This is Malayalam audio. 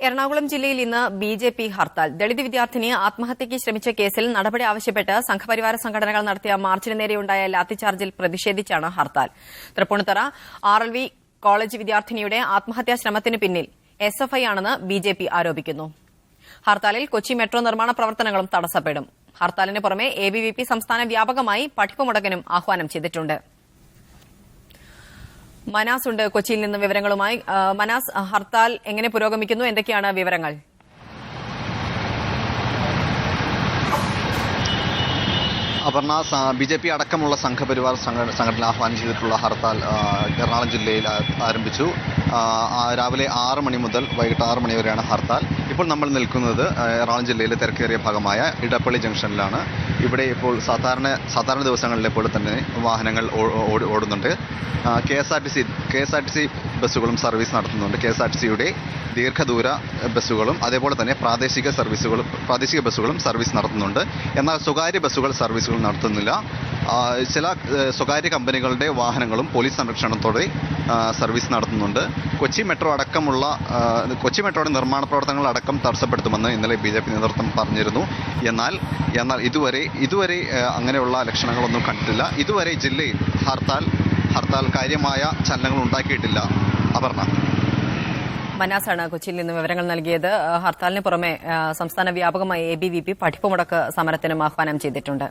എറണാകുളം ജില്ലയിൽ ഇന്ന് ബിജെപി ഹർത്താൽ. ദളിത് വിദ്യാർത്ഥിനി ആത്മഹത്യയ്ക്ക് ശ്രമിച്ച കേസിൽ നടപടി ആവശ്യപ്പെട്ട് സംഘപരിവാര സംഘടനകൾ നടത്തിയ മാർച്ചിന് നേരെയുണ്ടായ ലാത്തിചാർജിൽ പ്രതിഷേധിച്ചാണ് ഹർത്താൽ. തൃപ്പൂണിത്തുറ RLV കോളേജ് വിദ്യാർത്ഥിനിയുടെ ആത്മഹത്യാ ശ്രമത്തിന് പിന്നിൽ SFI ആണെന്ന് ബിജെപി ആരോപിക്കുന്നു. ഹർത്താലിൽ കൊച്ചി മെട്രോ നിർമ്മാണ പ്രവർത്തനങ്ങളും തടസ്സപ്പെടും. ഹർത്താലിന് പുറമെ ABVP സംസ്ഥാന വ്യാപകമായി പഠിപ്പുമുടക്കിനും ആഹ്വാനം ചെയ്തിട്ടുണ്ട്. മനാസ് ഉണ്ട് കൊച്ചിയിൽ നിന്ന് വിവരങ്ങളുമായി. മനാസ്, ഹർത്താൽ എങ്ങനെ പുരോഗമിക്കുന്നു? എന്തൊക്കെയാണ് വിവരങ്ങൾ? അപർണ, BJP അടക്കമുള്ള സംഘപരിവാർ സംഘടന ആഹ്വാനം ചെയ്തിട്ടുള്ള ഹർത്താൽ എറണാകുളം ജില്ലയിൽ ആരംഭിച്ചു. രാവിലെ 6 മണി മുതൽ വൈകിട്ട് 6 മണി വരെയാണ് ഹർത്താൽ. ഇപ്പോൾ നമ്മൾ നിൽക്കുന്നത് എറണാകുളം ജില്ലയിലെ തിരക്കേറിയ ഭാഗമായ ഇടപ്പള്ളി ജംഗ്ഷനിലാണ്. ഇവിടെ ഇപ്പോൾ സാധാരണ ദിവസങ്ങളിലെ പോലെ തന്നെ വാഹനങ്ങൾ ഓടുന്നുണ്ട്. KSRTC ബസ്സുകളും സർവീസ് നടത്തുന്നുണ്ട്. KSRTCയുടെ ദീർഘദൂര ബസ്സുകളും അതേപോലെ തന്നെ പ്രാദേശിക ബസ്സുകളും സർവീസ് നടത്തുന്നുണ്ട്. എന്നാൽ സ്വകാര്യ ബസ്സുകൾ സർവീസുകൾ നടത്തുന്നില്ല. ചില സ്വകാര്യ കമ്പനികളുടെ വാഹനങ്ങളും പോലീസ് സംരക്ഷണത്തോടെ സർവീസ് നടത്തുന്നുണ്ട്. കൊച്ചി മെട്രോയുടെ നിർമ്മാണ പ്രവർത്തനങ്ങൾ അടക്കം തടസ്സപ്പെടുത്തുമെന്ന് ഇന്നലെ BJP നേതൃത്വം പറഞ്ഞിരുന്നു. എന്നാൽ ഇതുവരെ അങ്ങനെയുള്ള ലക്ഷണങ്ങളൊന്നും കണ്ടിട്ടില്ല. ഇതുവരെ ജില്ലയിൽ ഹർത്താൽ കാര്യമായ ചലനങ്ങൾ ഉണ്ടാക്കിയിട്ടില്ല. അപർണ. മനാസാണ് കൊച്ചിയിൽ നിന്ന് വിവരങ്ങൾ നൽകിയത്. ഹർത്താലിന് പുറമെ സംസ്ഥാന വ്യാപകമായി ABVP പഠിപ്പുമുടക്ക് സമരത്തിനും ആഹ്വാനം ചെയ്തിട്ടുണ്ട്.